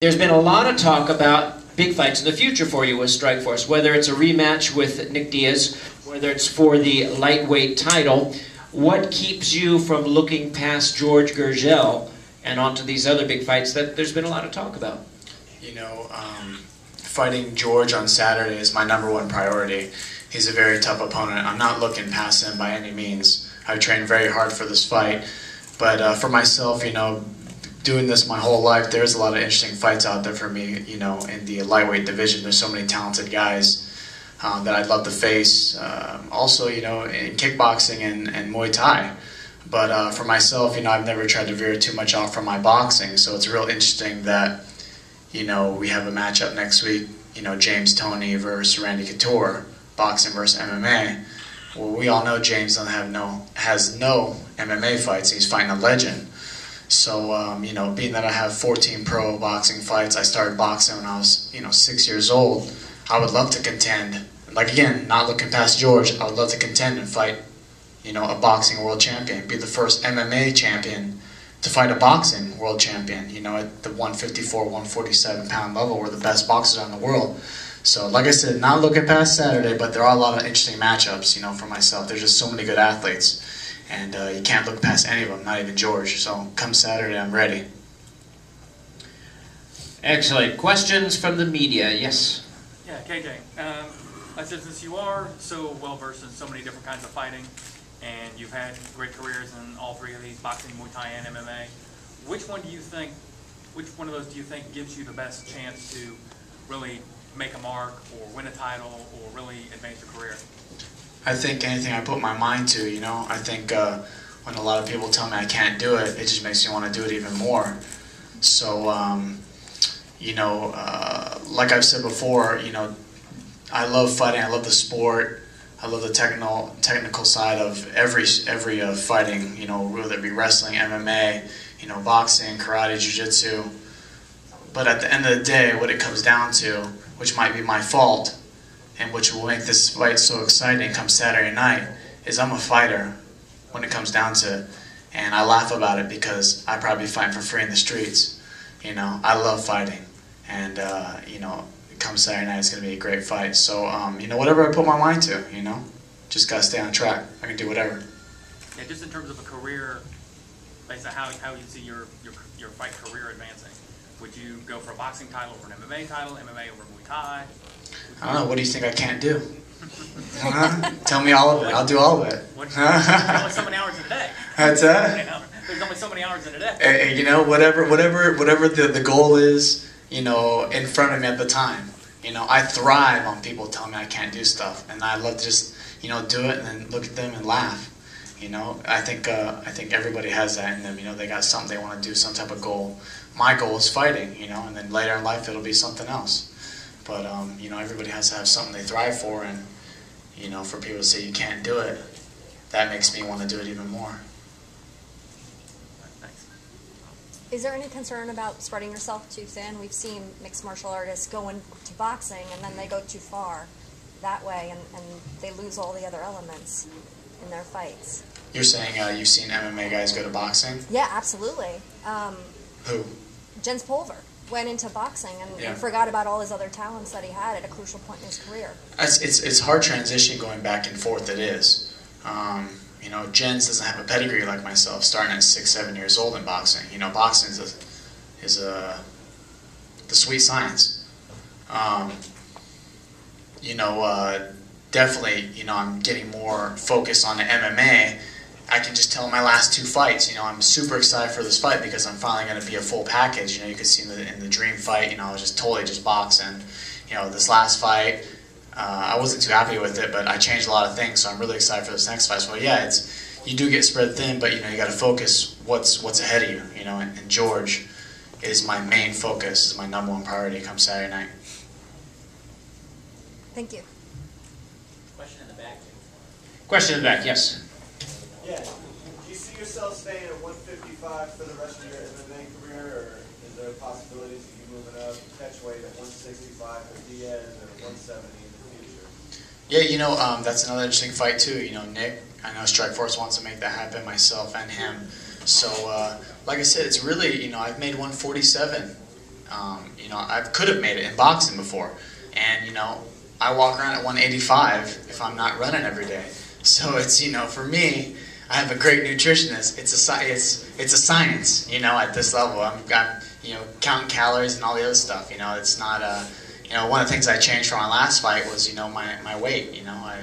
There's been a lot of talk about big fights in the future for you with Strikeforce, whether it's a rematch with Nick Diaz, whether it's for the lightweight title. What keeps you from looking past Jorge Gurgel and onto these other big fights that there's been a lot of talk about? You know, fighting George on Saturday is my #1 priority. He's a very tough opponent. I'm not looking past him by any means. I've trained very hard for this fight. But for myself, you know, doing this my whole life, there's a lot of interesting fights out there for me, you know, in the lightweight division. There's so many talented guys that I'd love to face. Also, you know, in kickboxing and Muay Thai. But for myself, you know, I've never tried to veer too much off from my boxing. So it's real interesting that, you know, we have a matchup next week, you know, James Toney versus Randy Couture, boxing versus MMA. Well, we all know James has no MMA fights. He's fighting a legend. So, you know, being that I have 14 pro boxing fights, I started boxing when I was, you know, 6 years old. I would love to contend. Like, again, not looking past George, I would love to contend and fight, you know, a boxing world champion. Be the first MMA champion to fight a boxing world champion, you know, at the 154, 147 pound level. We're the best boxers in the world. So, like I said, not looking past Saturday, but there are a lot of interesting matchups, you know, for myself. There's just so many good athletes. And you can't look past any of them, not even George. So come Saturday, I'm ready. Excellent. Questions from the media? Yes? Yeah, KJ. I said, since you are so well-versed in so many different kinds of fighting, and you've had great careers in all three of these, boxing, Muay Thai, and MMA, which one of those do you think gives you the best chance to really make a mark or win a title or really advance your career? I think anything I put my mind to, you know, I think when a lot of people tell me I can't do it, it just makes me want to do it even more. So, you know, like I've said before, you know, I love fighting, I love the sport, I love the technical side of every fighting, you know, whether it be wrestling, MMA, you know, boxing, karate, jiu-jitsu. But at the end of the day, what it comes down to, which might be my fault, and which will make this fight so exciting come Saturday night, is I'm a fighter when it comes down to it. And I laugh about it because I probably fight for free in the streets. You know, I love fighting. And, you know, come Saturday night, it's going to be a great fight. So, you know, whatever I put my mind to, you know, just got to stay on track. I can do whatever. Yeah, just in terms of a career, based on how you see your fight career advancing, would you go for a boxing title over an MMA title, MMA over Muay Thai? I don't know. What do you think I can't do? Tell me all of it. I'll do all of it. There's only so many hours in a day. That's it. There's only so many hours in a day. You know, whatever the goal is, you know, in front of me at the time. You know, I thrive on people telling me I can't do stuff, and I love to just, you know, do it and then look at them and laugh. You know, I think everybody has that in them. You know, they got something they want to do, some type of goal. My goal is fighting. You know, and then later in life it'll be something else. But, you know, everybody has to have something they thrive for, and, you know, for people to say you can't do it, that makes me want to do it even more. Thanks. Is there any concern about spreading yourself too thin? We've seen mixed martial artists go into boxing, and then they go too far that way, and they lose all the other elements in their fights. You're saying you've seen MMA guys go to boxing? Yeah, absolutely. Who? Jens Pulver went into boxing and forgot about all his other talents that he had at a crucial point in his career. It's hard transition going back and forth, it is. You know, Jens doesn't have a pedigree like myself, starting at 6, 7 years old in boxing. You know, boxing is the sweet science. You know, definitely, you know, I'm getting more focused on the MMA. I can just tell in my last 2 fights, you know, I'm super excited for this fight because I'm finally going to be a full package. You know, you can see in the dream fight, you know, I was just totally just boxing. You know, this last fight, I wasn't too happy with it, but I changed a lot of things, so I'm really excited for this next fight. So yeah, you do get spread thin, but you know, you got to focus what's ahead of you. You know, and George is my main focus, is my #1 priority come Saturday night. Thank you. Question in the back. Question in the back, yes. Yeah. Do you see yourself staying at 155 for the rest of your MMA career, or is there possibilities of you moving up, catch weight at 165 for Diaz or 170 in the future? Yeah, you know, that's another interesting fight too. You know, Nick, I know Strikeforce wants to make that happen, myself and him. So, like I said, it's really, you know, I've made 147 You know, I could have made it in boxing before, and you know, I walk around at 185 if I'm not running every day. So it's, you know, for me, I have a great nutritionist. It's a science, you know, at this level. I'm you know, counting calories and all the other stuff. You know, it's not you know, one of the things I changed from my last fight was, you know, my weight. You know,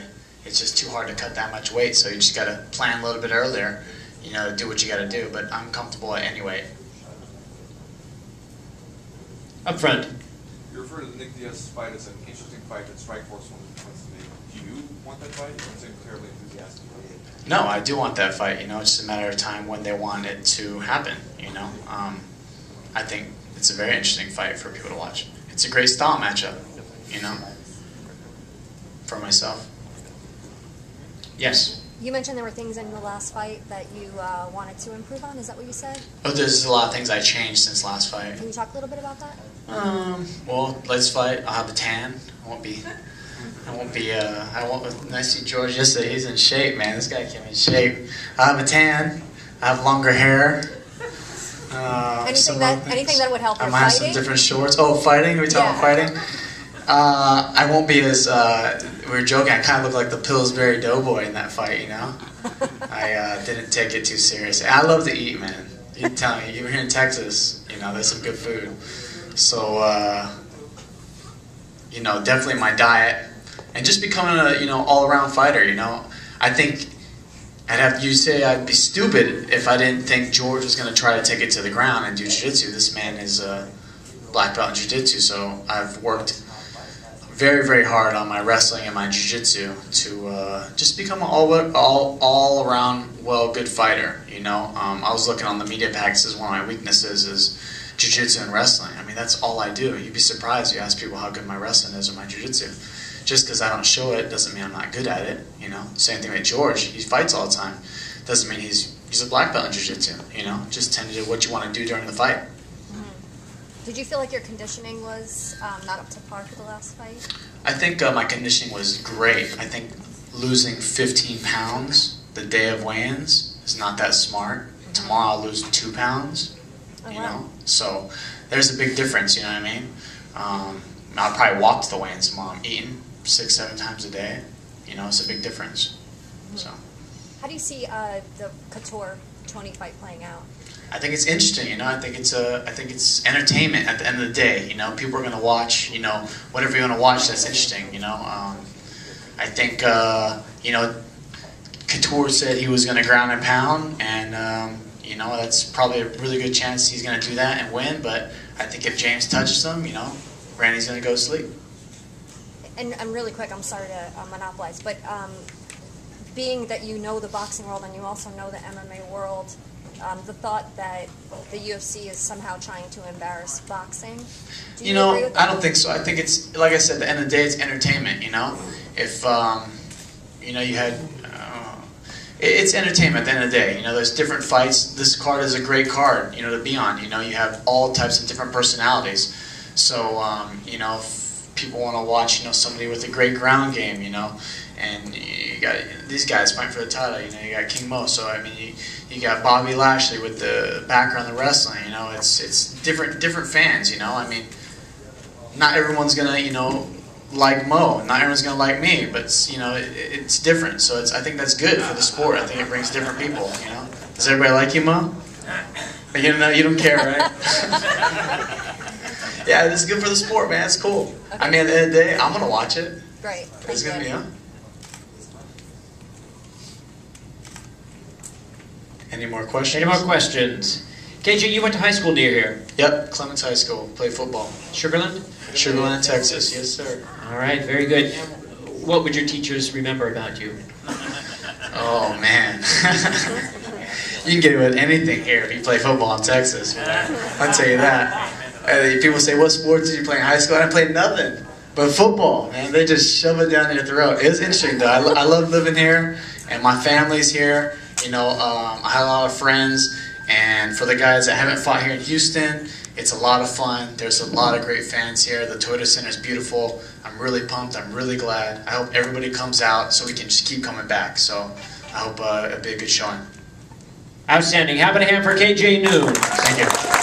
it's just too hard to cut that much weight. So you just got to plan a little bit earlier, you know, to do what you got to do. But I'm comfortable at any weight. Up front. You refer to the Nick Diaz fight as an interesting fight that Strikeforce wants to make. Do you want that fight? Or seem terribly enthusiastic? No, I do want that fight. You know, it's just a matter of time when they want it to happen. You know, I think it's a very interesting fight for people to watch. It's a great style matchup. You know, for myself. Yes. You mentioned there were things in the last fight that you wanted to improve on. Is that what you said? Oh, there's a lot of things I changed since last fight. Can you talk a little bit about that? Well, let's fight. I'll have a tan. I won't be. I see George yesterday. He's in shape, man. This guy came in shape. I have a tan. I have longer hair. Anything that would help I your might have some fighting? different shorts. Oh, fighting? Are we talking fighting? I won't be as, we were joking, I kind of look like the Pillsbury Doughboy in that fight, you know? I didn't take it too seriously. I love to eat, man. You tell me, you're here in Texas, you know, there's some good food. So, you know, definitely my diet. And just becoming a, you know, all-around fighter, you know? I think I'd be stupid if I didn't think George was going to try to take it to the ground and do jiu-jitsu. This man is a black belt in jiu-jitsu, so I've worked very, very hard on my wrestling and my jiu-jitsu to just become an all-around, good fighter, you know? I was looking on the media packs as one of my weaknesses is jiu-jitsu and wrestling. I mean, that's all I do. You'd be surprised. You ask people how good my wrestling is or my jiu-jitsu. Just because I don't show it doesn't mean I'm not good at it, you know? Same thing with George. He fights all the time. Doesn't mean he's a black belt in jiu-jitsu, you know? Just tend to do what you want to do during the fight. Did you feel like your conditioning was not up to par for the last fight? I think my conditioning was great. I think losing 15 pounds the day of weigh-ins is not that smart. Tomorrow I'll lose 2 pounds, you know? So there's a big difference, you know what I mean? I'll probably walk to the weigh-ins tomorrow. I'm eating 6-7 times a day. You know, it's a big difference. So. How do you see the Couture-Tony fight playing out? I think it's interesting, you know. I think it's entertainment at the end of the day. You know, people are going to watch. You know, whatever you want to watch, that's interesting. You know, I think you know, Couture said he was going to ground and pound, and you know, that's probably a really good chance he's going to do that and win. But I think if James touches him, you know, Randy's going to go to sleep. And really quick, I'm sorry to monopolize, but being that you know the boxing world and you also know the MMA world, the thought that the UFC is somehow trying to embarrass boxing, do you agree with that? I don't think so. I think it's, like I said, at the end of the day, it's entertainment, you know? If, you know, you had, it's entertainment at the end of the day. You know, there's different fights. This card is a great card, you know, to be on. You know, you have all types of different personalities. So, you know, if people want to watch, you know, somebody with a great ground game, you know, and you got these guys fighting for the title, you know, you got King Mo, so I mean, you got Bobby Lashley with the background of wrestling, you know, it's different fans, you know, I mean, not everyone's gonna, you know, like Mo, not everyone's gonna like me, but you know, it's different, so I think that's good for the sport. I think it brings different people, you know. Does everybody like you, Mo? You know, you don't care, right? Yeah, it's good for the sport, man. It's cool. Okay. I mean, at the end of the day, I'm gonna watch it. Great. It's gonna be, you know. Any more questions? Any more questions? KJ, you went to high school near here. Yep, Clements High School. Played football. Sugarland? Sugarland, Texas. Yes, sir. All right, very good. What would your teachers remember about you? Oh, man. You can get away with anything here if you play football in Texas, man. I'll tell you that. People say, what sports did you play in high school? I didn't play nothing but football, man. They just shove it down your throat. It was interesting, though. I love living here, and my family's here. You know, I had a lot of friends, and for the guys that haven't fought here in Houston, it's a lot of fun. There's a lot of great fans here. The Toyota Center is beautiful. I'm really pumped. I'm really glad. I hope everybody comes out so we can just keep coming back. So I hope it'll be a good showing. Outstanding. How about a hand for KJ Noon? Thank you.